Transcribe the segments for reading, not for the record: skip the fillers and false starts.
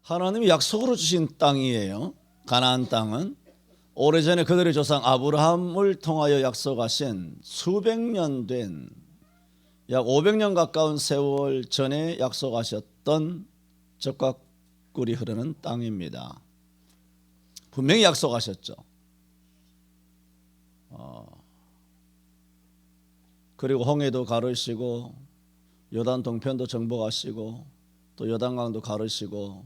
하나님이 약속으로 주신 땅이에요. 가나안 땅은 오래전에 그들의 조상 아브라함을 통하여 약속하신 수백 년 된 약 500년 가까운 세월 전에 약속하셨던 젖과 꿀이 흐르는 땅입니다. 분명히 약속하셨죠. 그리고 홍해도 가르시고 요단 동편도 정복하시고 또 요단강도 가르시고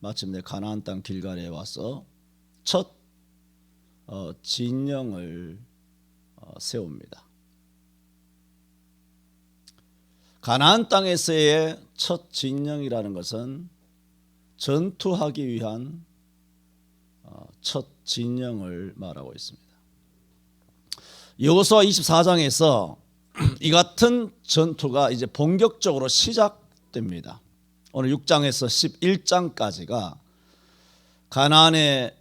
마침내 가나안 땅 길갈에 와서 첫 진영을 세웁니다. 가나안 땅에서의 첫 진영이라는 것은 전투하기 위한 첫 진영을 말하고 있습니다. 여호수아 24장에서 이 같은 전투가 이제 본격적으로 시작됩니다. 오늘 6장에서 11장까지가 가나안의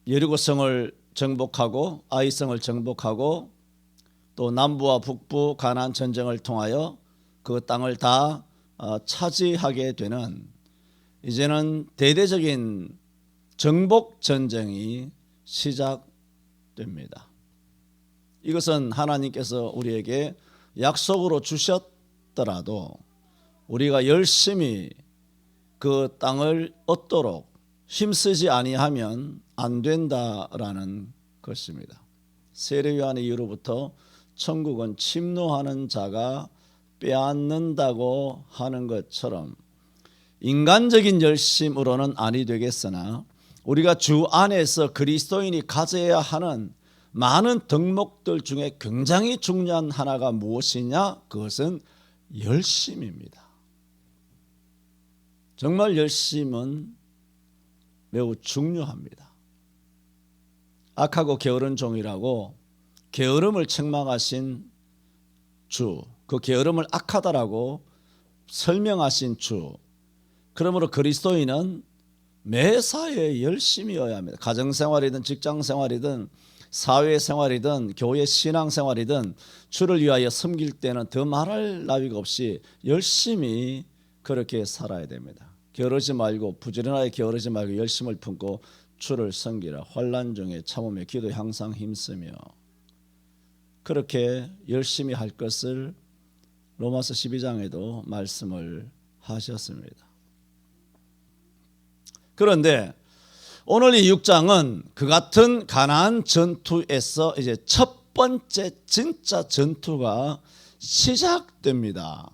여리고성을 정복하고 아이성을 정복하고 또 남부와 북부 가나안 전쟁을 통하여 그 땅을 다 차지하게 되는 이제는 대대적인 정복 전쟁이 시작됩니다. 이것은 하나님께서 우리에게 약속으로 주셨더라도 우리가 열심히 그 땅을 얻도록 힘쓰지 아니하면 안 된다라는 것입니다. 세례요한의 이후로부터 천국은 침노하는 자가 빼앗는다고 하는 것처럼 인간적인 열심으로는 아니 되겠으나 우리가 주 안에서 그리스도인이 가져야 하는 많은 덕목들 중에 굉장히 중요한 하나가 무엇이냐? 그것은 열심입니다. 정말 열심은 매우 중요합니다. 악하고 게으른 종이라고 게으름을 책망하신 주, 그 게으름을 악하다라고 설명하신 주, 그러므로 그리스도인은 매사에 열심히여야 합니다. 가정생활이든 직장생활이든 사회생활이든 교회 신앙생활이든 주를 위하여 섬길 때는 더 말할 나위가 없이 열심히 그렇게 살아야 됩니다. 게으르지 말고 부지런하게 게으르지 말고 열심을 품고 주를 섬기라. 환난 중에 참으며 기도에 항상 힘쓰며 그렇게 열심히 할 것을 로마서 12장에도 말씀을 하셨습니다. 그런데 오늘 이 6장은 그 같은 가나안 전투에서 이제 첫 번째 진짜 전투가 시작됩니다.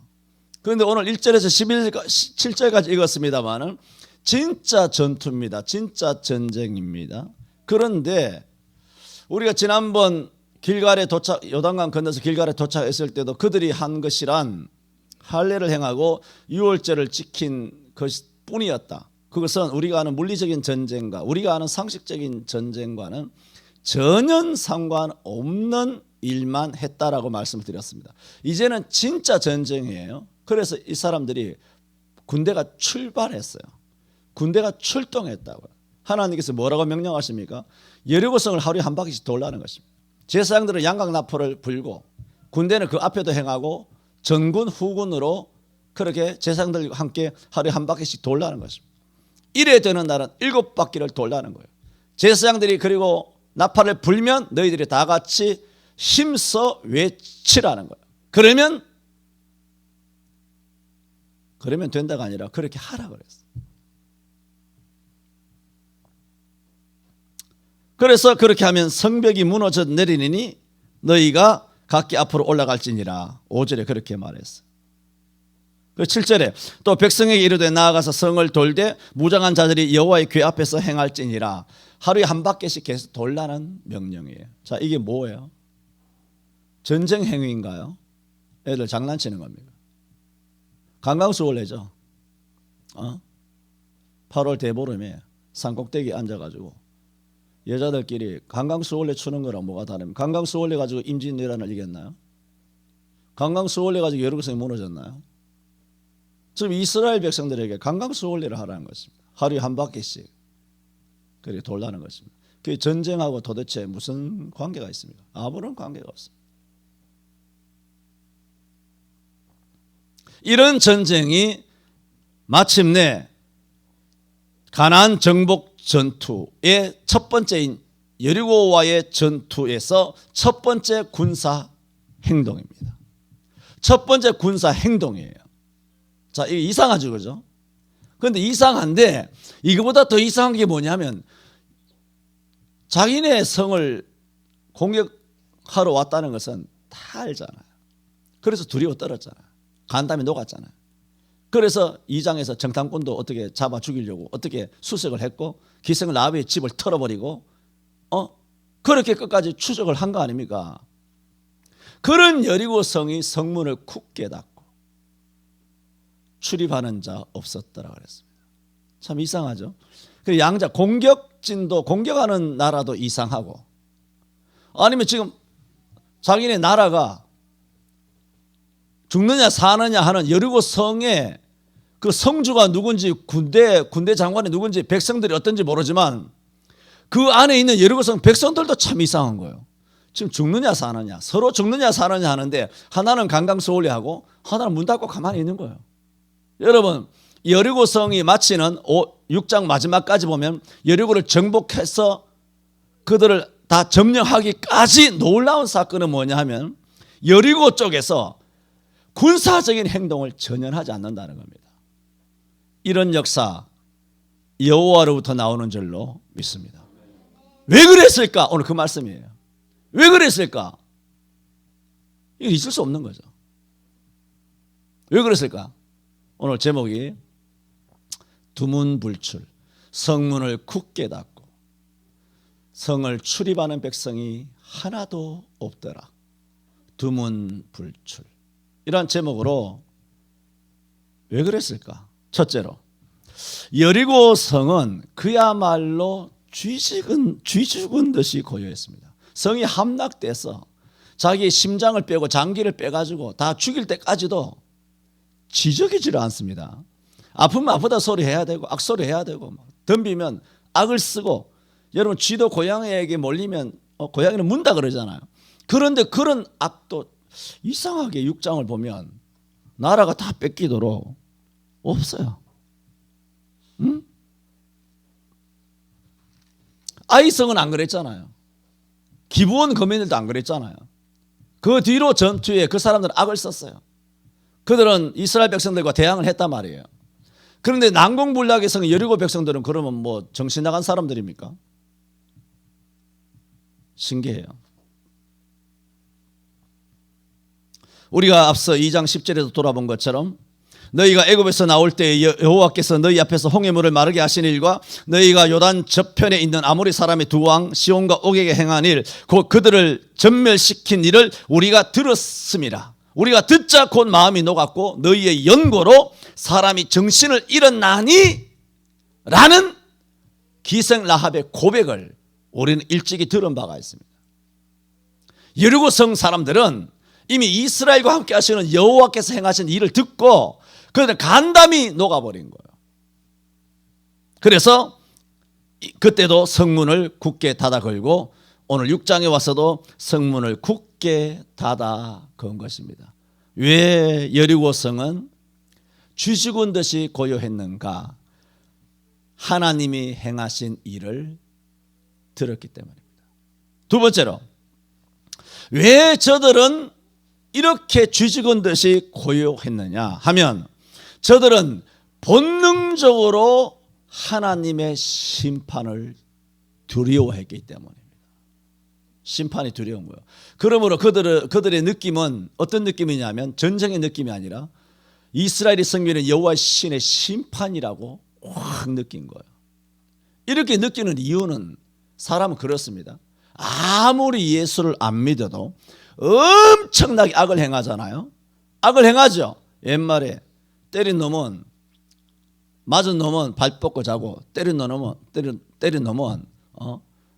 그런데 오늘 1절에서 17절까지 읽었습니다만은 진짜 전투입니다. 진짜 전쟁입니다. 그런데 우리가 지난번 길갈에 도착, 요단강 건너서 길갈에 도착했을 때도 그들이 한 것이란 할례를 행하고 유월절을 지킨 것뿐이었다. 그것은 우리가 아는 물리적인 전쟁과 우리가 아는 상식적인 전쟁과는 전혀 상관없는 일만 했다라고 말씀을 드렸습니다. 이제는 진짜 전쟁이에요. 그래서 이 사람들이 군대가 출발했어요. 군대가 출동했다고요. 하나님께서 뭐라고 명령하십니까? 여리고성을 하루에 한 바퀴씩 돌라는 것입니다. 제사장들은 양각나팔을 불고 군대는 그 앞에도 행하고 전군 후군으로 그렇게 제사장들과 함께 하루에 한 바퀴씩 돌라는 것입니다. 이래 되는 날은 7바퀴를 돌라는 거예요. 제사장들이 그리고 나팔을 불면 너희들이 다 같이 힘써 외치라는 거예요. 그러면 된다가 아니라 그렇게 하라 그랬어요. 그래서 그렇게 하면 성벽이 무너져 내리니 너희가 각기 앞으로 올라갈지니라. 5절에 그렇게 말했어요. 7절에 또 백성에게 이르되 나아가서 성을 돌되 무장한 자들이 여호와의 궤 앞에서 행할지니라. 하루에 한 바퀴씩 계속 돌라는 명령이에요. 자, 이게 뭐예요? 전쟁 행위인가요? 애들 장난치는 겁니까? 관광수월래죠. 8월 대보름에 산꼭대기에 앉아가지고 여자들끼리 관광수월래 추는 거랑 뭐가 다릅니까? 관광수월래 가지고 임진왜란을 이겼나요? 관광수월래 가지고 여리고성이 무너졌나요? 지금 이스라엘 백성들에게 관광수월래를 하라는 것입니다. 하루에 한 바퀴씩 그렇게 돌라는 것입니다. 그게 전쟁하고 도대체 무슨 관계가 있습니까? 아무런 관계가 없습니다. 이런 전쟁이 마침내 가나안 정복 전투의 첫 번째인 여리고와의 전투에서 첫 번째 군사 행동입니다. 첫 번째 군사 행동이에요. 자, 이게 이상하죠, 그죠? 그런데 이상한데 이거보다 더 이상한 게 뭐냐면 자기네 성을 공격하러 왔다는 것은 다 알잖아요. 그래서 두려워 떨었잖아요. 간담이 녹았잖아요. 그래서 2장에서 정탐꾼도 어떻게 잡아 죽이려고 어떻게 수색을 했고 기생 라합의 집을 털어버리고 그렇게 끝까지 추적을 한 거 아닙니까? 그런 여리고 성이 성문을 굳게 닫고 출입하는 자 없었더라 그랬습니다. 참 이상하죠. 그 양자 공격진도 공격하는 나라도 이상하고 아니면 지금 자기네 나라가 죽느냐 사느냐 하는 여리고 성의 그 성주가 누군지 군대 장관이 누군지 백성들이 어떤지 모르지만 그 안에 있는 여리고 성 백성들도 참 이상한 거예요. 지금 죽느냐 사느냐 서로 죽느냐 사느냐 하는데 하나는 강강소울리하고 하나는 문 닫고 가만히 있는 거예요. 여러분 여리고 성이 마치는 6장 마지막까지 보면 여리고를 정복해서 그들을 다 점령하기까지 놀라운 사건은 뭐냐 하면 여리고 쪽에서 군사적인 행동을 전혀 하지 않는다는 겁니다. 이런 역사 여호와로부터 나오는 줄로 믿습니다. 왜 그랬을까? 오늘 그 말씀이에요. 왜 그랬을까? 이거 있을 수 없는 거죠. 왜 그랬을까? 오늘 제목이 두문불출, 성문을 굳게 닫고 성을 출입하는 백성이 하나도 없더라. 두문불출. 이런 제목으로 왜 그랬을까? 첫째로 여리고 성은 그야말로 쥐 죽은 듯이 고요했습니다. 성이 함락돼서 자기의 심장을 빼고 장기를 빼가지고 다 죽일 때까지도 지저귀지를 않습니다. 아프면 아프다 소리 해야 되고 악소리 해야 되고 덤비면 악을 쓰고 여러분 쥐도 고양이에게 몰리면 고양이는 문다 그러잖아요. 그런데 그런 악도 이상하게 6장을 보면 나라가 다 뺏기도록 없어요. 응? 아이성은 안 그랬잖아요. 기브온 거민들도 안 그랬잖아요. 그 뒤로 전투에 그 사람들은 악을 썼어요. 그들은 이스라엘 백성들과 대항을 했단 말이에요. 그런데 난공불락의 성 여리고 백성들은 그러면 뭐 정신 나간 사람들입니까? 신기해요. 우리가 앞서 2장 10절에도 돌아본 것처럼 너희가 애굽에서 나올 때 여호와께서 너희 앞에서 홍해물을 마르게 하신 일과 너희가 요단 저편에 있는 아모리 사람의 두 왕 시온과 옥에게 행한 일 곧 그들을 전멸시킨 일을 우리가 들었음이라. 우리가 듣자 곧 마음이 녹았고 너희의 연고로 사람이 정신을 잃었나니 라는 기생 라합의 고백을 우리는 일찍이 들은 바가 있습니다. 여리고 성 사람들은 이미 이스라엘과 함께 하시는 여호와께서 행하신 일을 듣고 그들은 간담이 녹아버린 거예요. 그래서 그때도 성문을 굳게 닫아 걸고 오늘 6장에 와서도 성문을 굳게 닫아 건 것입니다. 왜 여리고 성은 쥐 죽은 듯이 고요했는가? 하나님이 행하신 일을 들었기 때문입니다. 두 번째로 왜 저들은 이렇게 쥐 죽은 듯이 고요했느냐 하면 저들은 본능적으로 하나님의 심판을 두려워했기 때문입니다. 심판이 두려운 거예요. 그러므로 그들의 느낌은 어떤 느낌이냐면 전쟁의 느낌이 아니라 이스라엘이 섬기는 여호와의 신의 심판이라고 확 느낀 거예요. 이렇게 느끼는 이유는 사람은 그렇습니다. 아무리 예수를 안 믿어도 엄청나게 악을 행하잖아요. 악을 행하죠. 옛말에 때린 놈은 맞은 놈은 발 뻗고 자고 때린 놈은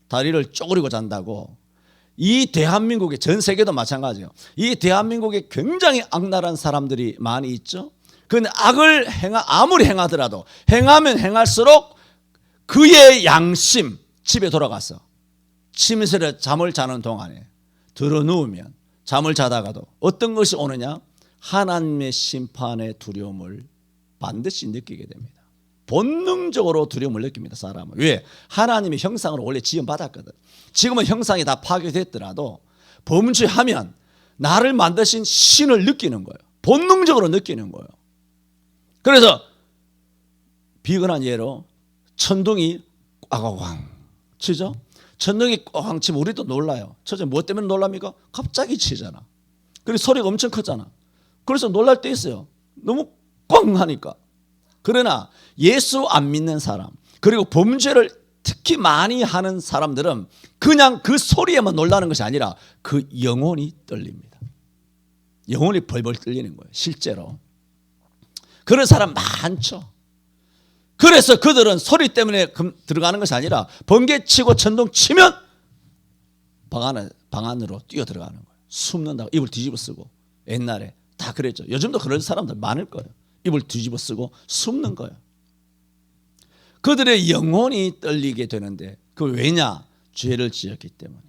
다리를 쪼그리고 잔다고. 이 대한민국에 전 세계도 마찬가지예요. 이 대한민국에 굉장히 악랄한 사람들이 많이 있죠. 그런데 악을 아무리 행하더라도 행하면 행할수록 그의 양심 집에 돌아가서 침실에 잠을 자는 동안에 들어누우면 잠을 자다가도 어떤 것이 오느냐? 하나님의 심판의 두려움을 반드시 느끼게 됩니다. 본능적으로 두려움을 느낍니다. 사람은. 왜? 하나님의 형상으로 원래 지음받았거든. 지금은 형상이 다 파괴됐더라도 범죄하면 나를 만드신 신을 느끼는 거예요. 본능적으로 느끼는 거예요. 그래서 비근한 예로 천둥이 꽝꽝 치죠. 천둥이 꽝 치면 우리도 놀라요. 저저 뭐 때문에 놀랍니까? 갑자기 치잖아. 그리고 소리가 엄청 크잖아. 그래서 놀랄 때 있어요. 너무 꽝 하니까. 그러나 예수 안 믿는 사람, 그리고 범죄를 특히 많이 하는 사람들은 그냥 그 소리에만 놀라는 것이 아니라 그 영혼이 떨립니다. 영혼이 벌벌 떨리는 거예요. 실제로. 그런 사람 많죠. 그래서 그들은 소리 때문에 들어가는 것이 아니라 번개치고 천둥 치면 방 안으로 뛰어 들어가는 거예요. 숨는다고 입을 뒤집어 쓰고. 옛날에 다 그랬죠. 요즘도 그런 사람들 많을 거예요. 입을 뒤집어 쓰고 숨는 거예요. 그들의 영혼이 떨리게 되는데 그 왜냐? 죄를 지었기 때문이에요.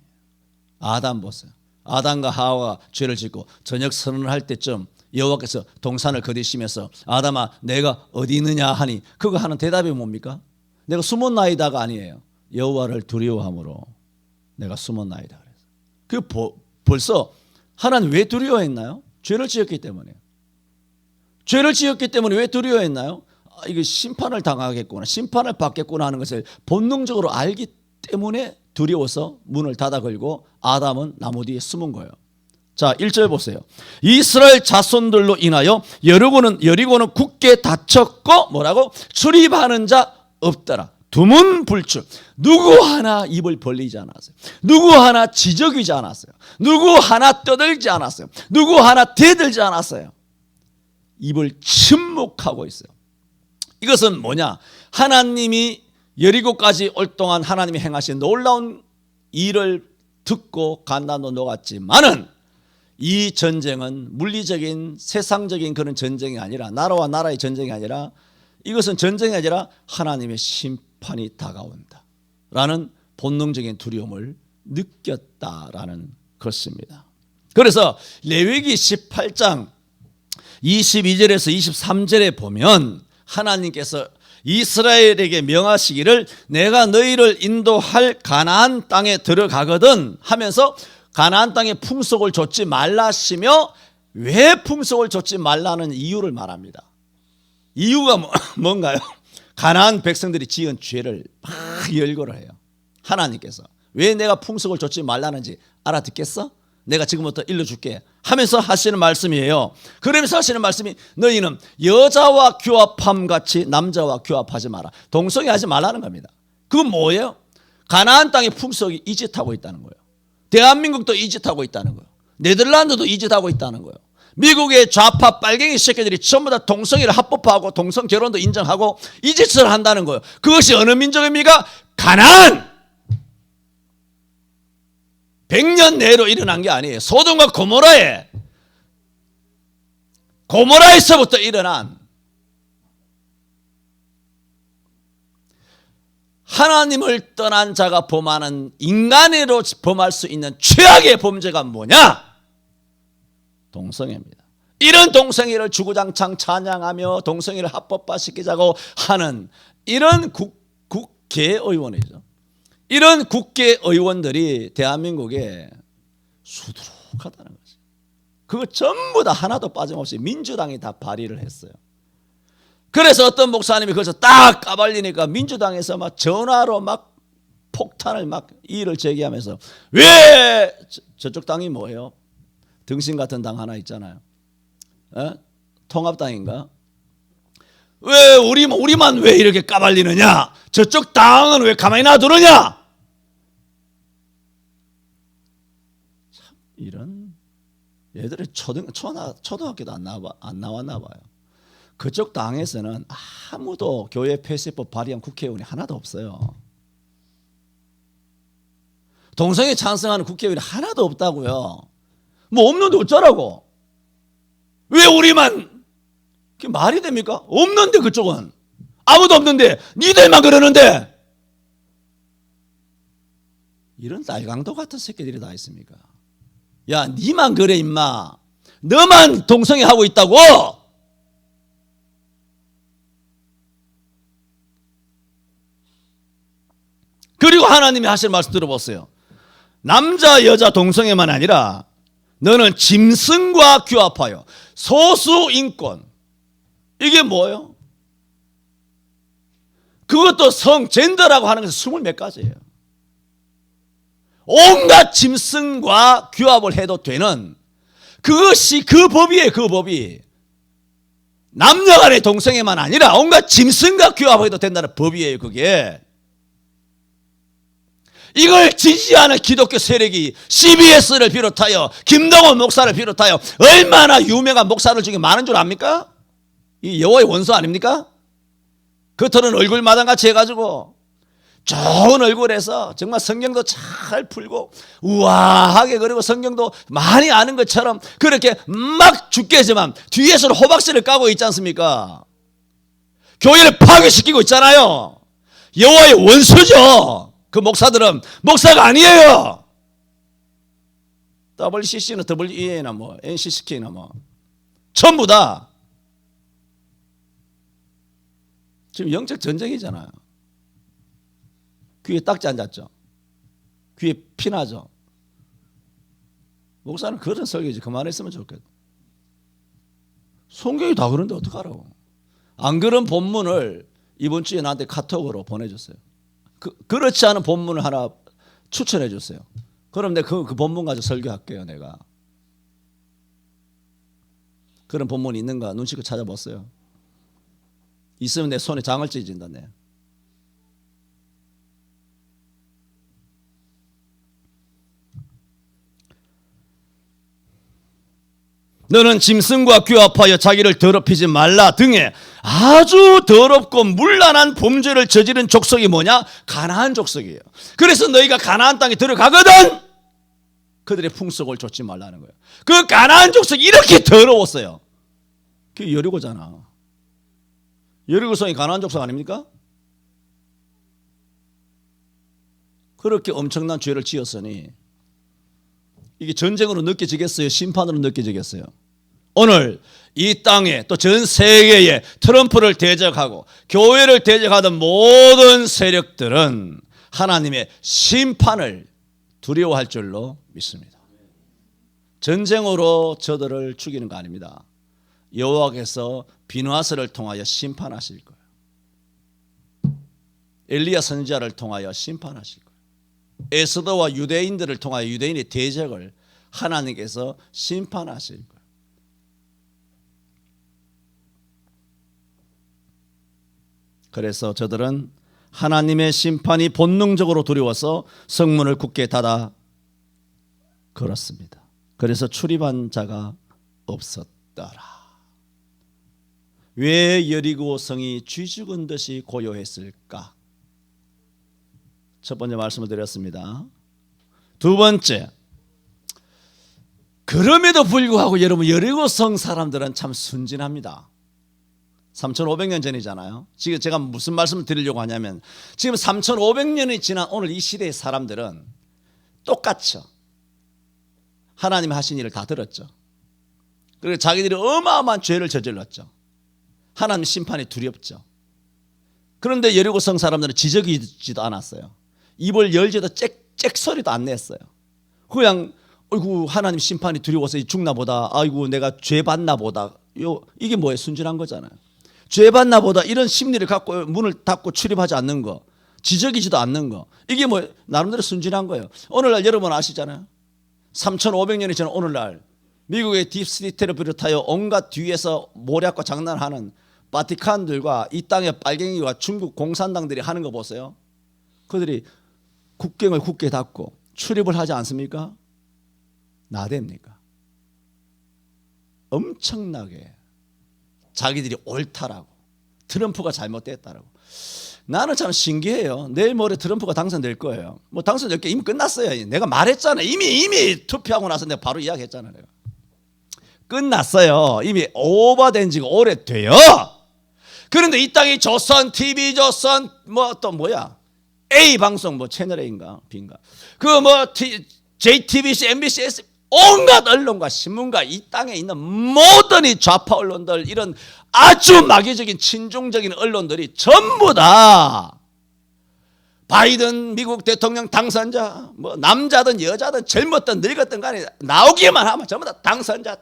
아담 보세요. 아담과 하와가 죄를 짓고 저녁 선언을 할 때쯤 여호와께서 동산을 거두시면서 아담아 내가 어디 있느냐 하니 그거 하는 대답이 뭡니까? 내가 숨었나이다가 아니에요. 여호와를 두려워함으로 내가 숨었나이다. 그 벌써 하나님 왜 두려워했나요? 죄를 지었기 때문이에요. 죄를 지었기 때문에 왜 두려워했나요? 이거 심판을 당하겠구나, 심판을 받겠구나 하는 것을 본능적으로 알기 때문에 두려워서 문을 닫아 걸고 아담은 나무 뒤에 숨은 거예요. 자, 1절 보세요. 이스라엘 자손들로 인하여 여리고는 굳게 닫혔고 뭐라고? 출입하는 자 없더라. 두문불출. 누구 하나 입을 벌리지 않았어요. 누구 하나 지저귀지 않았어요. 누구 하나 떠들지 않았어요. 누구 하나 대들지 않았어요. 입을 침묵하고 있어요. 이것은 뭐냐? 하나님이 여리고까지 올 동안 하나님이 행하신 놀라운 일을 듣고 간단도 녹았지만은 이 전쟁은 물리적인 세상적인 그런 전쟁이 아니라 나라와 나라의 전쟁이 아니라 이것은 전쟁이 아니라 하나님의 심판이 다가온다라는 본능적인 두려움을 느꼈다라는 것입니다. 그래서 레위기 18장 22절에서 23절에 보면 하나님께서 이스라엘에게 명하시기를 내가 너희를 인도할 가나안 땅에 들어가거든 하면서 가나안 땅의 풍속을 좇지 말라시며 왜 풍속을 좇지 말라는 이유를 말합니다. 이유가 뭔가요? 가나안 백성들이 지은 죄를 막 열거를 해요. 하나님께서 왜 내가 풍속을 좇지 말라는지 알아듣겠어? 내가 지금부터 일러줄게 하면서 하시는 말씀이에요. 그러면서 하시는 말씀이 너희는 여자와 교합함 같이 남자와 교합하지 마라. 동성애하지 말라는 겁니다. 그건 뭐예요? 가나안 땅의 풍속이 이 짓하고 있다는 거예요. 대한민국도 이 짓하고 있다는 거예요. 네덜란드도 이 짓하고 있다는 거예요. 미국의 좌파 빨갱이 새끼들이 전부 다 동성애를 합법화하고 동성 결혼도 인정하고 이 짓을 한다는 거예요. 그것이 어느 민족입니까? 가나안! 100년 내로 일어난 게 아니에요. 소돔과 고모라에서부터 일어난 하나님을 떠난 자가 범하는 인간으로 범할 수 있는 최악의 범죄가 뭐냐? 동성애입니다. 이런 동성애를 주구장창 찬양하며 동성애를 합법화시키자고 하는 이런 국회의원이죠. 이런 국회의원들이 대한민국에 수두룩하다는 거죠. 그거 전부 다 하나도 빠짐없이 민주당이 다 발의를 했어요. 그래서 어떤 목사님이 거기서 딱 까발리니까 민주당에서 막 전화로 막 폭탄을 막 이의를 제기하면서 왜 저쪽 당이 뭐예요? 등신 같은 당 하나 있잖아요. 통합당인가? 왜 우리만 왜 이렇게 까발리느냐? 저쪽 당은 왜 가만히 놔두느냐? 참 이런 얘들이 초등학교도 안 나왔나 봐요. 그쪽 당에서는 아무도 교회 폐쇄법 발의한 국회의원이 하나도 없어요. 동성애 찬성하는 국회의원이 하나도 없다고요. 뭐 없는데 어쩌라고? 왜 우리만? 그게 말이 됩니까? 없는데 그쪽은. 아무도 없는데 니들만 그러는데. 이런 날강도 같은 새끼들이 다 있습니까? 야, 니만 그래 임마. 너만 동성애 하고 있다고. 그리고 하나님이 하실 말씀 들어보세요. 남자 여자 동성애만 아니라 너는 짐승과 규합하여 소수인권. 이게 뭐예요? 그것도 젠더라고 하는 것은 20몇 가지예요. 온갖 짐승과 규합을 해도 되는 그것이 그 법이에요. 그 법이. 남녀 간의 동성애만 아니라 온갖 짐승과 규합해도 된다는 법이에요. 그게. 이걸 지지하는 기독교 세력이 CBS를 비롯하여 김동원 목사를 비롯하여 얼마나 유명한 목사들 중에 많은 줄 압니까? 이 여호와의 원수 아닙니까? 겉으로는 얼굴마당같이 해가지고 좋은 얼굴에서 정말 성경도 잘 풀고 우아하게, 그리고 성경도 많이 아는 것처럼 그렇게 막 죽겠지만 뒤에서는 호박씨를 까고 있지 않습니까? 교회를 파괴시키고 있잖아요. 여호와의 원수죠. 그 목사들은 목사가 아니에요. WCC나 WEA나 뭐 NCCK나 뭐 전부 다 지금 영적 전쟁이잖아요. 귀에 딱지 앉았죠. 귀에 피나죠. 목사는 그런 설교지 그만했으면 좋겠다. 성경이 다 그런데 어떡하라고. 안 그런 본문을 이번 주에 나한테 카톡으로 보내줬어요. 그렇지 않은 본문을 하나 추천해 줬어요. 그럼 내가 그 본문 가지고 설교할게요. 내가 그런 본문이 있는가 눈치껏 찾아봤어요. 있으면 내 손에 장을 찢어진다. 내. 너는 짐승과 규합하여 자기를 더럽히지 말라 등의 아주 더럽고 문란한 범죄를 저지른 족속이 뭐냐? 가나안 족속이에요. 그래서 너희가 가나안 땅에 들어가거든 그들의 풍속을 좇지 말라는 거예요. 그 가나안 족속이 이렇게 더러웠어요. 그게 여리고잖아. 여리고성이 가나안 족속 아닙니까? 그렇게 엄청난 죄를 지었으니 이게 전쟁으로 느껴지겠어요? 심판으로 느껴지겠어요? 오늘 이 땅에 또 전 세계에 트럼프를 대적하고 교회를 대적하던 모든 세력들은 하나님의 심판을 두려워할 줄로 믿습니다. 전쟁으로 저들을 죽이는 거 아닙니다. 여호와께서 비누아스를 통하여 심판하실 거예요. 엘리야 선지자를 통하여 심판하실 거예요. 에스더와 유대인들을 통하여 유대인의 대적을 하나님께서 심판하실 거예요. 그래서 저들은 하나님의 심판이 본능적으로 두려워서 성문을 굳게 닫아 걸었습니다. 그래서 출입한 자가 없었더라. 왜 여리고 성이 쥐 죽은 듯이 고요했을까? 첫 번째 말씀을 드렸습니다. 두 번째, 그럼에도 불구하고 여러분 여리고성 사람들은 참 순진합니다. 3,500년 전이잖아요. 지금 제가 무슨 말씀을 드리려고 하냐면 지금 3,500년이 지난 오늘 이 시대의 사람들은 똑같죠. 하나님 하신 일을 다 들었죠. 그리고 자기들이 어마어마한 죄를 저질렀죠. 하나님 심판이 두렵죠. 그런데 여리고성 사람들은 지적이지도 않았어요. 입을 열지도 짹짹 소리도 안 냈어요. 그냥 아이고 하나님 심판이 두려워서 죽나 보다. 아이고 내가 죄 받나 보다. 이게 뭐예요? 순진한 거잖아요. 죄 받나 보다 이런 심리를 갖고 문을 닫고 출입하지 않는 거, 지적이지도 않는 거, 이게 뭐 나름대로 순진한 거예요. 오늘날 여러분 아시잖아요. 3,500년이 지난 오늘날 미국의 딥스테이트를 비롯하여 온갖 뒤에서 모략과 장난하는 바티칸들과 이 땅의 빨갱이와 중국 공산당들이 하는 거 보세요. 그들이 국경을 굳게 닫고 출입을 하지 않습니까? 나댑니까? 엄청나게 자기들이 옳다라고, 트럼프가 잘못됐다라고. 나는 참 신기해요. 내일 모레 트럼프가 당선될 거예요. 뭐 당선될 게 이미 끝났어요. 내가 말했잖아요. 이미 투표하고 나서 내가 바로 이야기했잖아요. 내가. 끝났어요. 이미 오버된 지가 오래돼요. 그런데 이 땅이 조선, TV 조선, 뭐 또 뭐야? A 방송 뭐 채널 A인가 B인가? 그 뭐 JTBC, MBC, 온갖 언론과 신문과 이 땅에 있는 모든 이 좌파 언론들, 이런 아주 마귀적인 친중적인 언론들이 전부 다 바이든 미국 대통령 당선자, 뭐 남자든 여자든 젊었든 늙었든 간에 나오기만 하면 전부 다 당선자.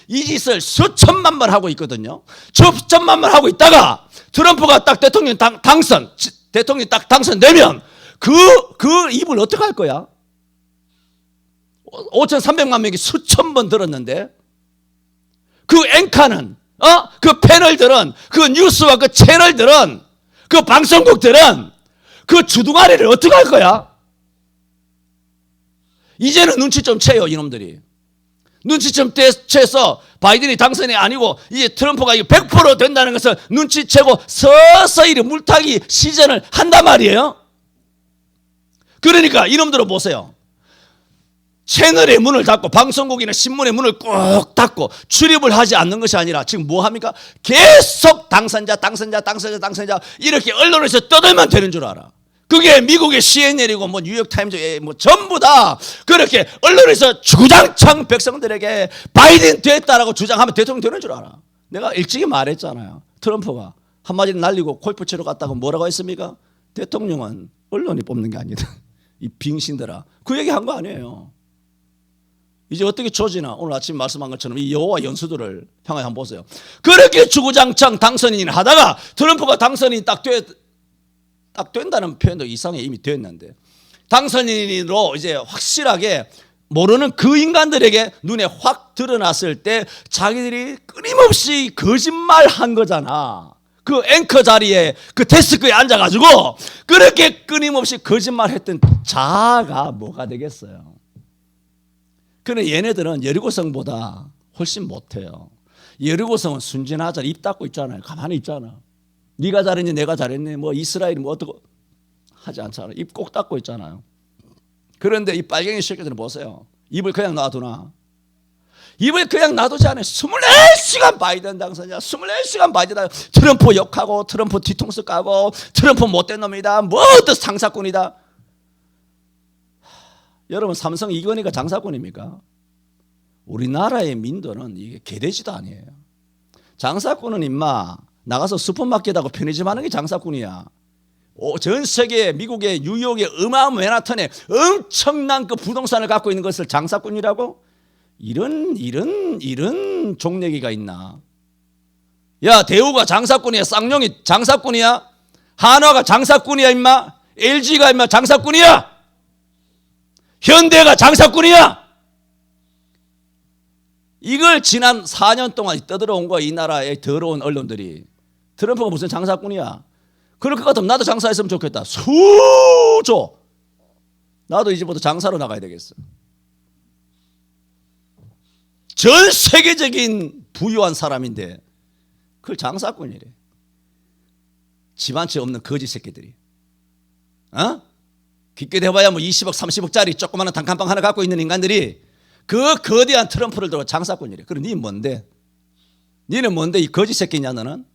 이 짓을 수천만 번 하고 있거든요. 수천만 번 하고 있다가 트럼프가 딱 대통령 대통령이 딱 당선되면 그 입을 어떻게 할 거야? 5,300만 명이 수천 번 들었는데 그 앵커는 그 패널들은 그 뉴스와 그 채널들은 그 방송국들은 그 주둥아리를 어떻게 할 거야? 이제는 눈치 좀 채요, 이놈들이. 눈치 좀 채서 바이든이 당선이 아니고 이제 트럼프가 100% 된다는 것을 눈치채고 서서히 물타기 시전을 한단 말이에요. 그러니까 이놈들은 보세요. 채널의 문을 닫고 방송국이나 신문의 문을 꼭 닫고 출입을 하지 않는 것이 아니라 지금 뭐 합니까? 계속 당선자 이렇게 언론에서 떠들면 되는 줄 알아. 그게 미국의 CNN이고 뭐 뉴욕타임즈 뭐 전부 다 그렇게 언론에서 주구장창 백성들에게 바이든 됐다라고 주장하면 대통령 되는 줄 알아. 내가 일찍이 말했잖아요. 트럼프가 한마디 날리고 골프 치러 갔다고 뭐라고 했습니까? 대통령은 언론이 뽑는 게 아니다. 이 빙신들아. 그 얘기 한 거 아니에요. 이제 어떻게 조지나 오늘 아침 말씀한 것처럼 이 여호와 연수들을 향해 한번 보세요. 그렇게 주구장창 당선인 하다가 트럼프가 당선이 딱 된다는 표현도 이상해. 이미 됐는데 당선인으로 이제 확실하게 모르는 그 인간들에게 눈에 확 드러났을 때 자기들이 끊임없이 거짓말한 거잖아. 그 앵커 자리에 그 데스크에 앉아가지고 그렇게 끊임없이 거짓말했던 자아가 뭐가 되겠어요? 그런데 얘네들은 여리고성보다 훨씬 못해요. 여리고성은 순진하잖아. 입 닫고 있잖아요. 가만히 있잖아. 네가 잘했니 내가 잘했니 뭐 이스라엘이 뭐 어떻고 하지 않잖아. 입 꼭 닫고 있잖아요. 그런데 이 빨갱이 새끼들은 보세요. 입을 그냥 놔두나? 입을 그냥 놔두지 않아요. 24시간 바이든 당선자, 24시간 바이든 당선자, 트럼프 욕하고 트럼프 뒤통수 까고 트럼프 못된 놈이다. 뭐 어떤 장사꾼이다. 여러분 삼성 이건희가 장사꾼입니까? 우리나라의 민도는 이게 개돼지도 아니에요. 장사꾼은 임마 나가서 슈퍼마켓하고 편의점 하는 게 장사꾼이야. 전 세계 미국의 뉴욕의 어마어마한 맨하탄에 엄청난 그 부동산을 갖고 있는 것을 장사꾼이라고? 이런 종래기가 있나? 야 대우가 장사꾼이야? 쌍용이 장사꾼이야? 한화가 장사꾼이야 임마? LG가 임마 장사꾼이야? 현대가 장사꾼이야? 이걸 지난 4년 동안 떠들어온 거야. 이 나라의 더러운 언론들이. 트럼프가 무슨 장사꾼이야? 그럴 것 같으면 나도 장사했으면 좋겠다. 수조. 나도 이제부터 장사로 나가야 되겠어. 전 세계적인 부유한 사람인데 그걸 장사꾼이래. 집 한 채 없는 거지 새끼들이. 깊게 대봐야 뭐 20억 30억짜리 조그마한 단칸방 하나 갖고 있는 인간들이 그 거대한 트럼프를 들어 장사꾼이래. 그럼 니 뭔데? 니는 뭔데 이 거지 새끼냐 너는?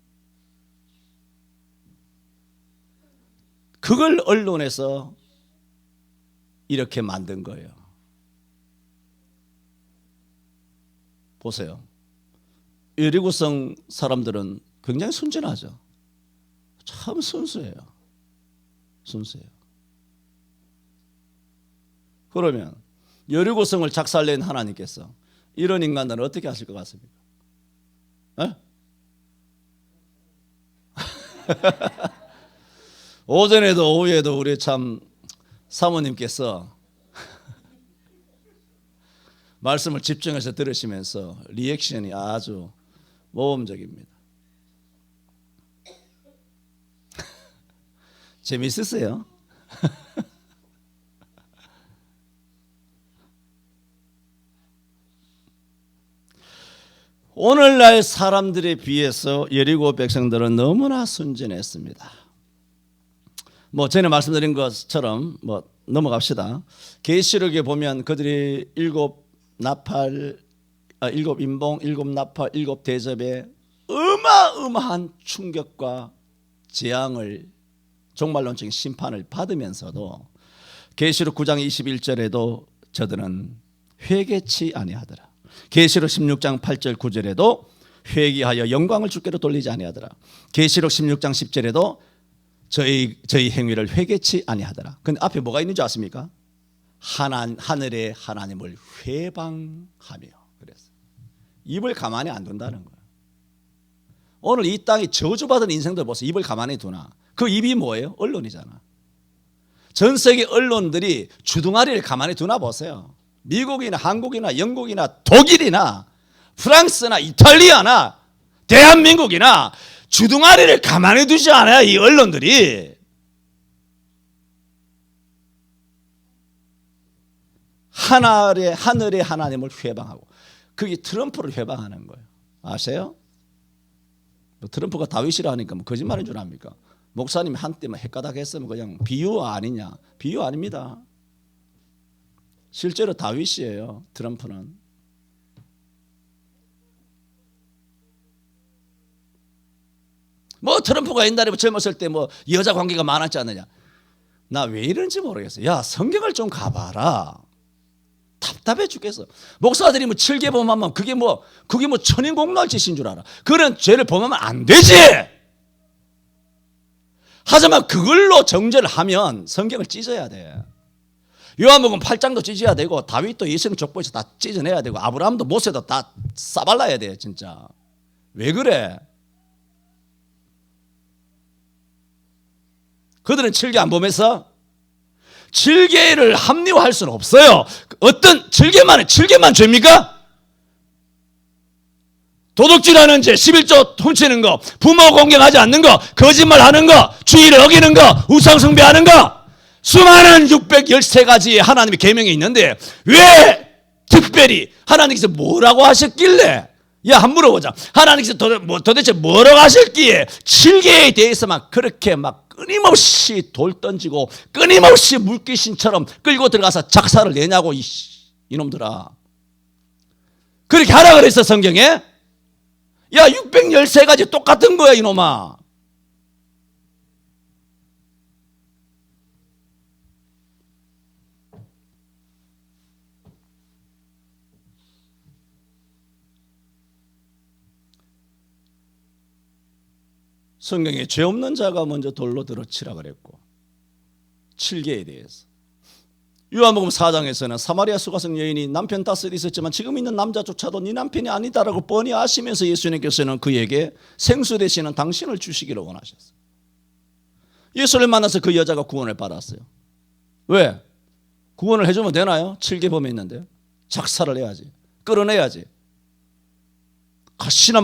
그걸 언론에서 이렇게 만든 거예요. 보세요. 여리고성 사람들은 굉장히 순진하죠. 참 순수해요. 순수해요. 그러면 여리고성을 작살낸 하나님께서 이런 인간들은 어떻게 하실 것 같습니까? 오전에도 오후에도 우리 참 사모님께서 말씀을 집중해서 들으시면서 리액션이 아주 모범적입니다. 재미있으세요? 오늘날 사람들에 비해서 여리고 백성들은 너무나 순진했습니다. 뭐 전에 말씀드린 것처럼 뭐 넘어갑시다. 계시록에 보면 그들이 일곱 인봉, 일곱 나팔, 일곱 대접에 어마어마한 충격과 재앙을 종말론적인 심판을 받으면서도 계시록 9장 21절에도 저들은 회개치 아니하더라. 계시록 16장 8절 9절에도 회개하여 영광을 주께로 돌리지 아니하더라. 계시록 16장 10절에도 저희 행위를 회개치 아니하더라. 근데 앞에 뭐가 있는 줄 아십니까? 하늘의 하나님을 회방하며. 그래서 입을 가만히 안 둔다는 거예요. 오늘 이 땅이 저주받은 인생들 보세요. 입을 가만히 두나. 그 입이 뭐예요? 언론이잖아. 전 세계 언론들이 주둥아리를 가만히 두나 보세요. 미국이나 한국이나 영국이나 독일이나 프랑스나 이탈리아나 대한민국이나 주둥아리를 가만히 두지 않아요. 이 언론들이. 하늘의 하나님을 회방하고. 그게 트럼프를 회방하는 거예요. 아세요? 트럼프가 다윗이라 하니까 뭐 거짓말인 줄 압니까? 목사님이 한때 헷가닥 했으면 그냥 비유 아니냐. 비유 아닙니다. 실제로 다윗이에요. 트럼프는. 뭐 트럼프가 옛날에 젊었을 때 뭐 여자 관계가 많았지 않느냐. 나 왜 이런지 모르겠어. 야, 성경을 좀 가봐라. 답답해 죽겠어. 목사들이 뭐 7개 범하면 그게 뭐 천인공노할 짓인 줄 알아. 그런 죄를 범하면 안 되지. 하지만 그걸로 정죄를 하면 성경을 찢어야 돼. 요한복음 8장도 찢어야 되고 다윗도 예수님 족보에서 다 찢어내야 되고 아브라함도 모세도 다 싸발라야 돼. 진짜. 왜 그래? 그들은 7개 안 범해서 7개를 합리화할 수는 없어요. 어떤 7개만 죄입니까? 도둑질하는 죄, 11조 훔치는 거, 부모 공경하지 않는 거, 거짓말하는 거, 주의를 어기는 거, 우상 숭배하는 거, 수많은 613가지의 하나님의 계명이 있는데 왜 특별히 하나님께서 뭐라고 하셨길래? 야, 한번 물어보자. 하나님께서 도대체 뭐라고 하셨기에 7개에 대해서만 그렇게 막 끊임없이 돌 던지고 끊임없이 물귀신처럼 끌고 들어가서 작사를 내냐고 이놈들아. 그렇게 하라 그랬어 성경에. 야, 613가지 똑같은 거야 이놈아. 성경에 죄 없는 자가 먼저 돌로 들어치라 그랬고 7개에 대해서 요한복음 4장에서는 사마리아 수가성 여인이 남편 5 있었지만 지금 있는 남자조차도 네 남편이 아니다라고 뻔히 아시면서 예수님께서는 그에게 생수 되시는 당신을 주시기를 원하셨어요. 예수를 만나서 그 여자가 구원을 받았어요. 왜? 구원을 해주면 되나요? 7개 범했는데 작사를 해야지. 끌어내야지. 가시나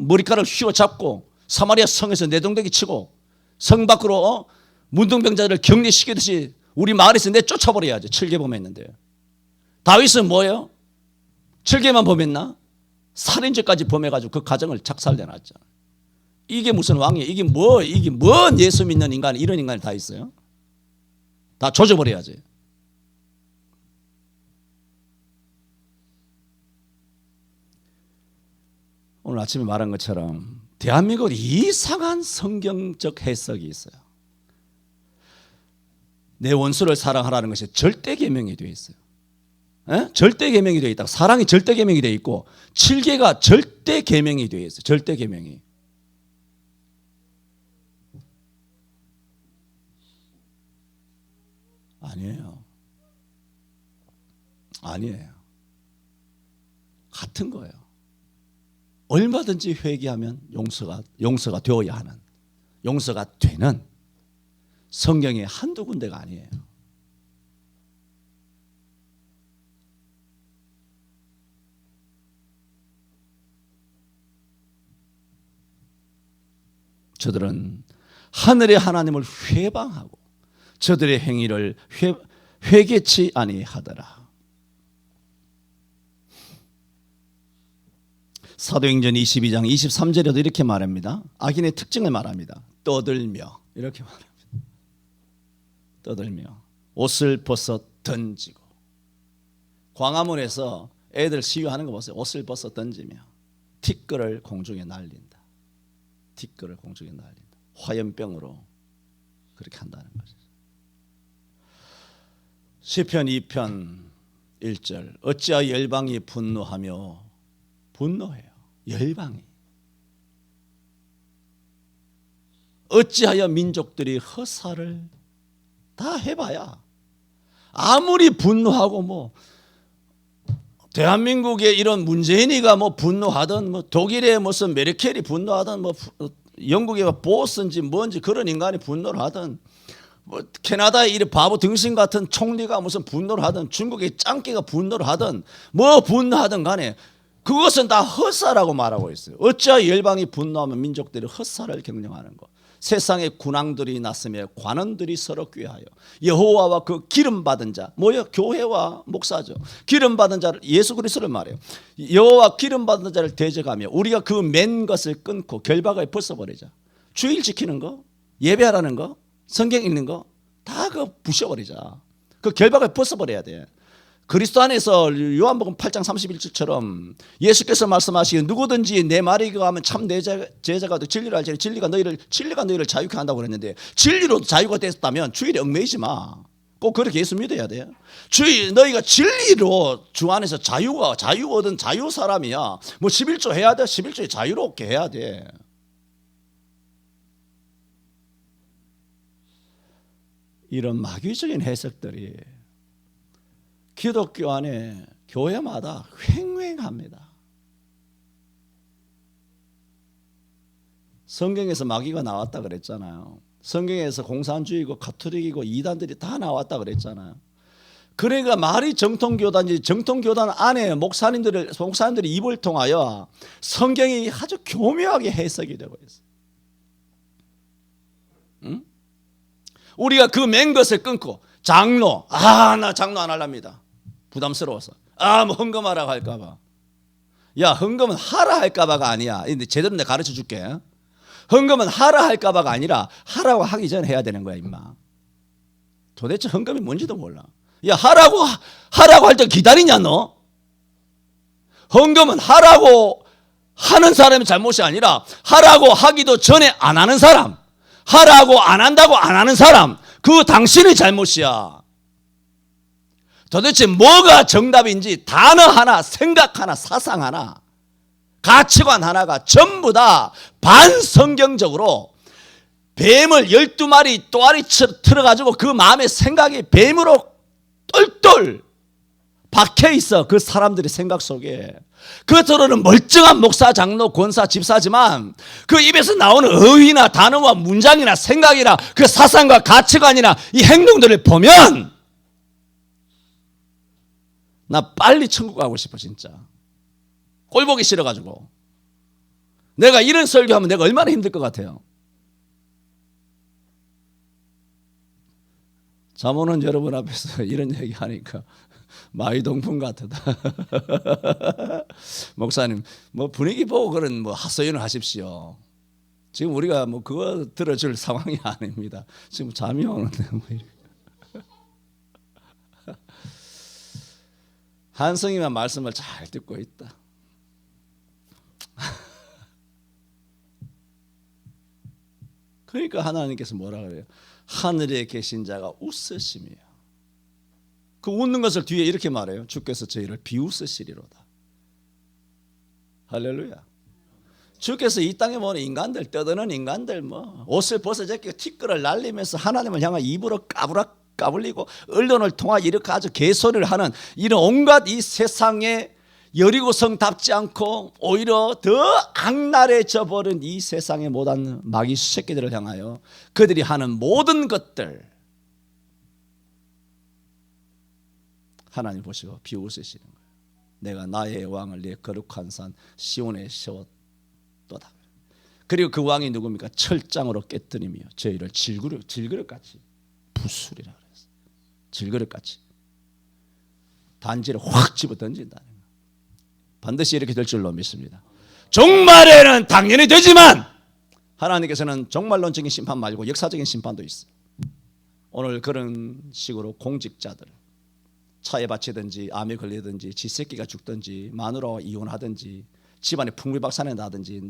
머리카락을 휘어잡고 사마리아 성에서 내동댕이 치고 성 밖으로 문둥병자들을 격리시키듯이 우리 마을에서 내쫓아버려야지. 7개 범했는데. 다윗은 뭐예요? 7개만 범했나? 살인죄까지 범해가지고 그 가정을 작살내놨잖아. 이게 무슨 왕이에요? 이게 뭔 예수 믿는 인간, 이런 인간이 다 있어요? 다 조져버려야지. 오늘 아침에 말한 것처럼 대한민국은 이상한 성경적 해석이 있어요. 내 원수를 사랑하라는 것이 절대 계명이 되어 있어요. 절대 계명이 되어 있다. 사랑이 절대 계명이 되어 있고 7개가 절대 계명이 되어 있어요. 절대 계명이. 아니에요. 아니에요. 같은 거예요. 얼마든지 회개하면 용서가 되어야 하는, 용서가 되는 성경의 한두 군데가 아니에요. 저들은 하늘의 하나님을 회방하고 저들의 행위를 회개치 아니하더라. 사도행전 22장 23절에도 이렇게 말합니다. 악인의 특징을 말합니다. 떠들며 이렇게 말합니다. 떠들며 옷을 벗어 던지고. 광화문에서 애들 시위하는 거 보세요. 옷을 벗어 던지며 티끌을 공중에 날린다. 티끌을 공중에 날린다. 화염병으로 그렇게 한다는 거죠. 시편 2편 1절 어찌하여 열방이 분노하며 분노해요. 열방이 어찌하여 민족들이 허사를 다 해봐야 아무리 분노하고 뭐 대한민국의 이런 문재인이가 뭐 분노하든 뭐 독일의 무슨 메르켈이 분노하든 뭐 영국의 보스인지 뭔지 그런 인간이 분노를 하든 뭐 캐나다의 이 바보 등신 같은 총리가 무슨 분노를 하든 중국의 짱깨가 분노를 하든 뭐 분노하든 간에 그것은 다 헛사라고 말하고 있어요. 어찌하여 열방이 분노하면 민족들이 헛사를 경영하는 것. 세상에 군왕들이 났으며 관원들이 서로 꾀하여 여호와와 그 기름 받은 자, 뭐요? 교회와 목사죠. 기름 받은 자를, 예수 그리스도를 말해요. 여호와 기름 받은 자를 대적하며 우리가 그 맨 것을 끊고 결박을 벗어버리자. 주일 지키는 거, 예배하라는 거, 성경 읽는 거 다 그 부셔버리자. 그 결박을 벗어버려야 돼. 그리스도 안에서 요한복음 8장 31절처럼 예수께서 말씀하시기에 누구든지 내 말이 그하면 참 내 제자가 되고 진리를 알지니 진리가 너희를 자유케 한다고 그랬는데 진리로 자유가 됐다면 주일에 얽매이지 마. 꼭 그렇게 예수 믿어야 돼. 너희가 진리로 주 안에서 자유 얻은 자유 사람이야. 뭐 11조 해야 돼. 11조에 자유롭게 해야 돼. 이런 마귀적인 해석들이 기독교 안에 교회마다 횡행합니다. 성경에서 마귀가 나왔다 그랬잖아요. 성경에서 공산주의고 가톨릭이고 이단들이 다 나왔다 그랬잖아요. 그러니까 말이 정통교단이지 정통교단 안에 목사님들이 입을 통하여 성경이 아주 교묘하게 해석이 되고 있어요. 응? 우리가 그 맨 것을 끊고 장로, 나 장로 안 할랍니다. 부담스러워서. 뭐 헌금하라고 할까봐. 야, 헌금은 하라 할까봐가 아니야. 근데 제대로 내가 가르쳐 줄게. 헌금은 하라 할까봐가 아니라 하라고 하기 전에 해야 되는 거야, 임마. 도대체 헌금이 뭔지도 몰라. 야, 하라고 할 때 기다리냐, 너? 헌금은 하라고 하는 사람이 잘못이 아니라 하라고 하기도 전에 안 하는 사람, 하라고 안 한다고 안 하는 사람, 그 당신의 잘못이야. 도대체 뭐가 정답인지 단어 하나, 생각 하나, 사상 하나, 가치관 하나가 전부 다 반성경적으로 뱀을 12마리 또아리처럼 틀어가지고 그 마음의 생각이 뱀으로 똘똘 박혀 있어. 그 사람들의 생각 속에. 겉으로는 멀쩡한 목사, 장로, 권사, 집사지만 그 입에서 나오는 어휘나 단어와 문장이나 생각이나 그 사상과 가치관이나 이 행동들을 보면 나 빨리 천국 가고 싶어 진짜. 꼴 보기 싫어가지고. 내가 이런 설교하면 내가 얼마나 힘들 것 같아요. 잠오는 여러분 앞에서 이런 얘기하니까 마이동풍 같다. 목사님, 뭐 분위기 보고 그런 뭐 헛소연을 하십시오. 지금 우리가 뭐 그거 들어줄 상황이 아닙니다. 지금 잠이 오는데 뭐 이렇게. 한성이만 말씀을 잘 듣고 있다. 그러니까 하나님께서 뭐라 그래요? 하늘에 계신 자가 웃으시며. 그 웃는 것을 뒤에 이렇게 말해요. 주께서 저희를 비웃으시리로다. 할렐루야. 주께서 이 땅에 보는 인간들, 떠드는 인간들, 뭐 옷을 벗어제끼고 티끌을 날리면서 하나님을 향한 입으로 까불리고 언론을 통하여 이렇게 아주 개소리를 하는 이런 온갖 이 세상에 여리고성답지 않고 오히려 더 악랄해져 버린 이 세상에 못한 마귀 새끼들을 향하여 그들이 하는 모든 것들 하나님 보시고 비웃으시는 거예요. 내가 나의 왕을 내 거룩한 산 시온에 세웠도다. 그리고 그 왕이 누굽니까? 철장으로 깨뜨리며 저희를 질그릇같이 부수리라 그랬어요. 질그릇같이 단지를 확 집어 던진다는 거예요. 반드시 이렇게 될 줄로 믿습니다. 종말에는 당연히 되지만 하나님께서는 종말론적인 심판 말고 역사적인 심판도 있어요. 오늘 그런 식으로 공직자들 차에 바치든지 암에 걸리든지 지 새끼가 죽든지 마누라와 이혼하든지 집안에 풍비박산이 나든지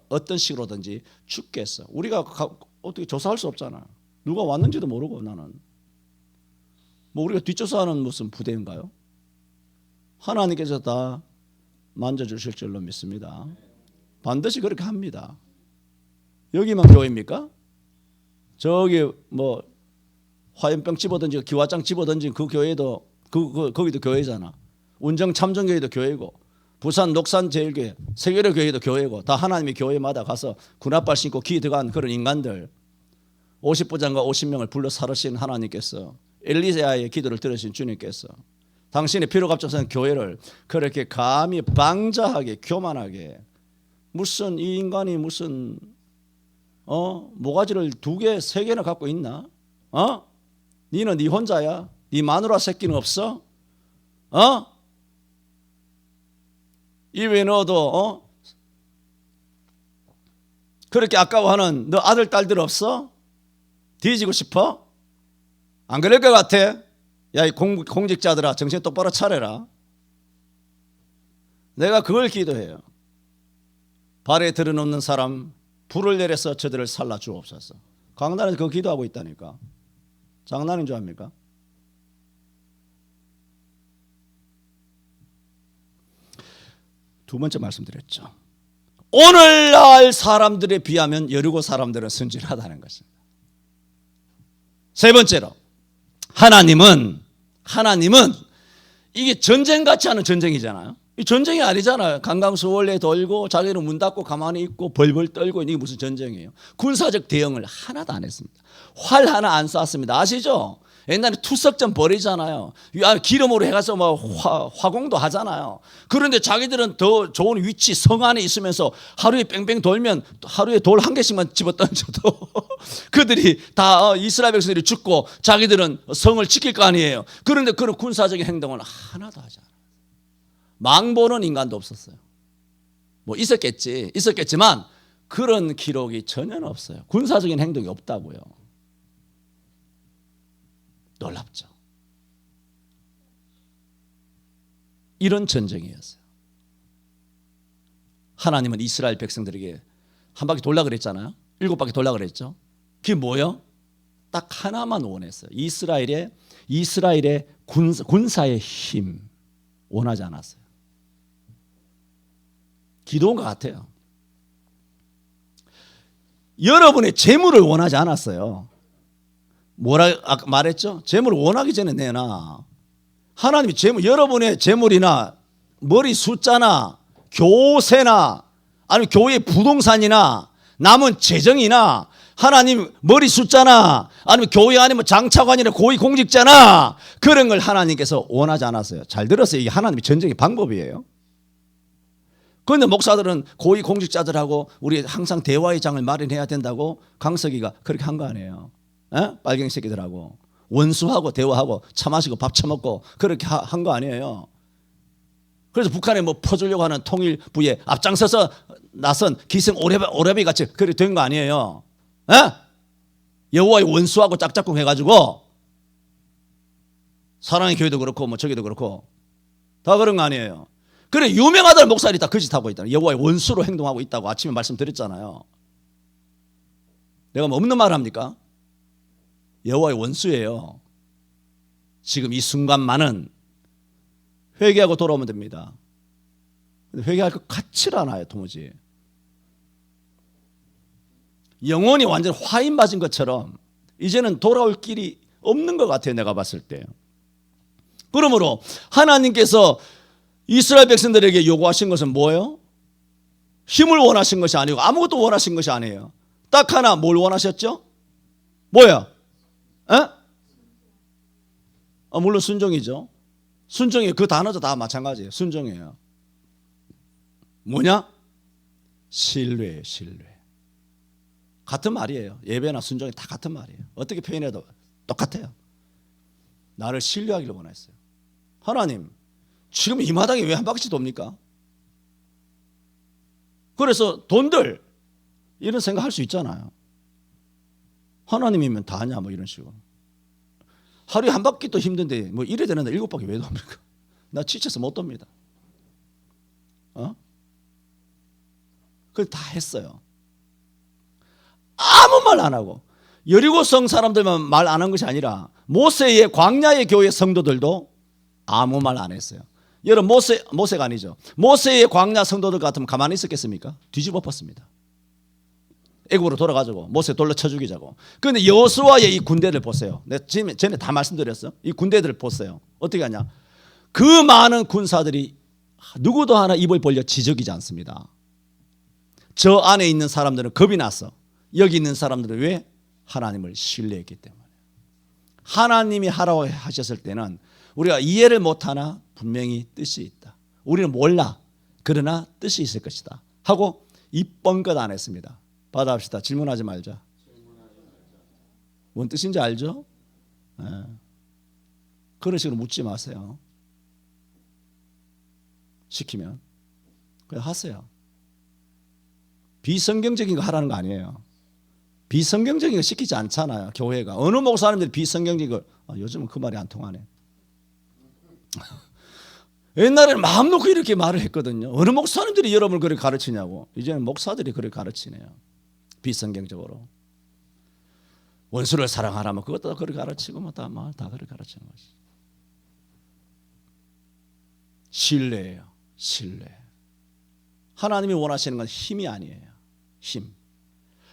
어떤 식으로든지 죽겠어. 우리가 어떻게 조사할 수 없잖아. 누가 왔는지도 모르고 나는 뭐 우리가 뒷조사하는 무슨 부대인가요? 하나님께서 다 만져주실 줄로 믿습니다. 반드시 그렇게 합니다. 여기만 교회입니까? 저기 뭐 화염병 집어던지고 기와장 집어던진 그 교회도 거기도 교회잖아. 운정 참정교회도 교회고 부산 녹산제일교회 세계로 교회도 교회고 다 하나님의 교회마다 가서 군합발 신고 기 들어간 그런 인간들 50부장과 50명을 불러 사르신 하나님께서 엘리야의 기도를 들으신 주님께서 당신의 피로갑작스러운 교회를 그렇게 감히 방자하게 교만하게 무슨 이 인간이 무슨 모가지를 2개, 3개나 갖고 있나? 니는 니 혼자야? 니 마누라 새끼는 없어? 이외에 너도 그렇게 아까워하는 너 아들 딸들 없어? 뒤지고 싶어? 안 그럴 것 같아? 야, 이 공직자들아 정신 똑바로 차려라. 내가 그걸 기도해요. 발에 들어놓는 사람 불을 내려서 저들을 살라 주옵소서. 강단에서 그거 기도하고 있다니까. 장난인 줄 압니까? 두 번째 말씀드렸죠. 오늘날 사람들에 비하면 여리고 사람들은 순진하다는 것입니다. 세 번째로 하나님은 이게 전쟁같이 하는 전쟁이잖아요. 이 전쟁이 아니잖아요. 강강수월래 돌고 자기는 문 닫고 가만히 있고 벌벌 떨고 이게 무슨 전쟁이에요. 군사적 대응을 하나도 안 했습니다. 활 하나 안 쐈습니다. 아시죠? 옛날에 투석전 벌이잖아요. 기름으로 해가서 뭐 화공도 하잖아요. 그런데 자기들은 더 좋은 위치 성 안에 있으면서 하루에 뺑뺑 돌면 하루에 돌 1개씩만 집어 던져도 그들이 다 이스라엘 백성들이 죽고 자기들은 성을 지킬 거 아니에요. 그런데 그런 군사적인 행동을 하나도 하지 않아요. 망보는 인간도 없었어요. 뭐 있었겠지만 그런 기록이 전혀 없어요. 군사적인 행동이 없다고요. 놀랍죠. 이런 전쟁이었어요. 하나님은 이스라엘 백성들에게 한 바퀴 돌라 그랬잖아요. 7바퀴 돌라 그랬죠. 그게 뭐예요? 딱 하나만 원했어요. 이스라엘의 군사의 힘 원하지 않았어요. 기도한 것 같아요. 여러분의 재물을 원하지 않았어요. 뭐라 아까 말했죠? 재물을 원하기 전에 내놔. 하나님이 여러분의 재물이나 머리 숫자나 교세나 아니면 교회 부동산이나 남은 재정이나 하나님 머리 숫자나 아니면 교회 아니면 장차관이나 고위 공직자나 그런 걸 하나님께서 원하지 않았어요. 잘 들었어요. 이게 하나님의 전쟁의 방법이에요. 그런데 목사들은 고위 공직자들하고 우리 항상 대화의 장을 마련해야 된다고 강석이가 그렇게 한 거 아니에요. 빨갱이 새끼들하고 원수하고 대화하고 차 마시고 밥 처먹고 그렇게 한 거 아니에요. 그래서 북한에 뭐 퍼주려고 하는 통일부에 앞장서서 나선 기생 오래비 같이 그렇게 된 거 아니에요. 여호와의 원수하고 짝짝꿍 해가지고 사랑의 교회도 그렇고 뭐 저기도 그렇고 다 그런 거 아니에요. 그래 유명하다는 목사들이 다 거짓하고 있다. 여호와의 원수로 행동하고 있다고 아침에 말씀드렸잖아요. 내가 뭐 없는 말 합니까? 여호와의 원수예요. 지금 이 순간만은 회개하고 돌아오면 됩니다. 회개할 것 같지를 않아요. 도무지. 영혼이 완전 화인 맞은 것처럼 이제는 돌아올 길이 없는 것 같아요. 내가 봤을 때. 그러므로 하나님께서 이스라엘 백성들에게 요구하신 것은 뭐예요? 힘을 원하신 것이 아니고 아무것도 원하신 것이 아니에요. 딱 하나 뭘 원하셨죠? 뭐야? 물론 순종이죠. 순종이 그 단어도 다 마찬가지예요. 순종이에요. 뭐냐? 신뢰예요. 신뢰. 같은 말이에요. 예배나 순종이 다 같은 말이에요. 어떻게 표현해도 똑같아요. 나를 신뢰하기를 원했어요. 하나님 지금 이 마당에 왜 한 바퀴씩 돕니까? 그래서 돈들 이런 생각 할 수 있잖아요. 하나님이면 다 하냐 뭐 이런 식으로. 하루에 한 바퀴도 힘든데 뭐 이래 되는데 7바퀴 왜 돕니까? 나 지쳐서 못 돕니다. 그걸 다 했어요. 아무 말 안 하고 여리고성 사람들만 말 안 한 것이 아니라 모세의 광야의 교회 성도들도 아무 말 안 했어요. 여러분 모세가 아니죠. 모세의 광야 성도들 같으면 가만히 있었겠습니까? 뒤집어 엎었습니다. 애국으로 돌아가자고 모세 돌로 쳐 죽이자고. 그런데 여호수아의 이 군대를 보세요. 내가 전에 다 말씀드렸어. 이 군대들을 보세요. 어떻게 하냐? 그 많은 군사들이 누구도 하나 입을 벌려 지적이지 않습니다. 저 안에 있는 사람들은 겁이 났어. 여기 있는 사람들은 왜? 하나님을 신뢰했기 때문에. 하나님이 하라고 하셨을 때는 우리가 이해를 못하나 분명히 뜻이 있다. 우리는 몰라. 그러나 뜻이 있을 것이다 하고 이쁜 것 안 했습니다. 받아봅시다. 질문하지 말자. 뭔 뜻인지 알죠? 네. 그런 식으로 묻지 마세요. 시키면 그냥 하세요. 비성경적인 거 하라는 거 아니에요. 비성경적인 거 시키지 않잖아요. 교회가. 어느 목사님들이 비성경적인 거 요즘은 그 말이 안 통하네. 옛날에는 마음 놓고 이렇게 말을 했거든요. 어느 목사님들이 여러분을 그렇게 가르치냐고. 이제는 목사들이 그렇게 가르치네요. 비성경적으로. 원수를 사랑하라면 그것도 그렇게 가르치고 뭐 다 그렇게 가르치는 것이. 신뢰예요. 신뢰. 하나님이 원하시는 건 힘이 아니에요. 힘.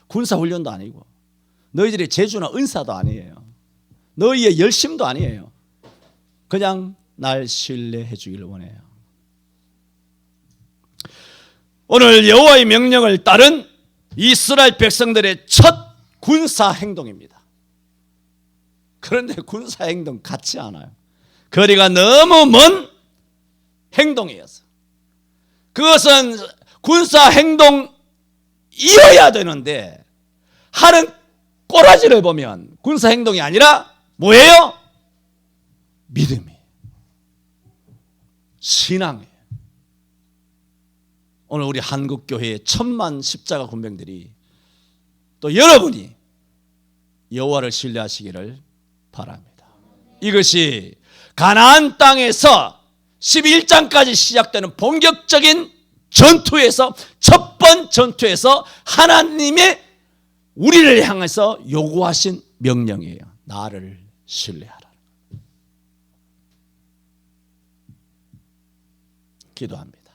군사훈련도 아니고 너희들의 재주나 은사도 아니에요. 너희의 열심도 아니에요. 그냥 날 신뢰해 주기를 원해요. 오늘 여호와의 명령을 따른 이스라엘 백성들의 첫 군사 행동입니다. 그런데 군사 행동 같지 않아요. 거리가 너무 먼 행동이어서. 그것은 군사 행동이어야 되는데 하는 꼬라지를 보면 군사 행동이 아니라 뭐예요? 믿음이. 신앙이에요. 오늘 우리 한국교회의 1000만 십자가 군병들이 또 여러분이 여호와를 신뢰하시기를 바랍니다. 이것이 가나안 땅에서 11장까지 시작되는 본격적인 전투에서 첫 번 전투에서 하나님의 우리를 향해서 요구하신 명령이에요. 나를 신뢰하라. 기도합니다.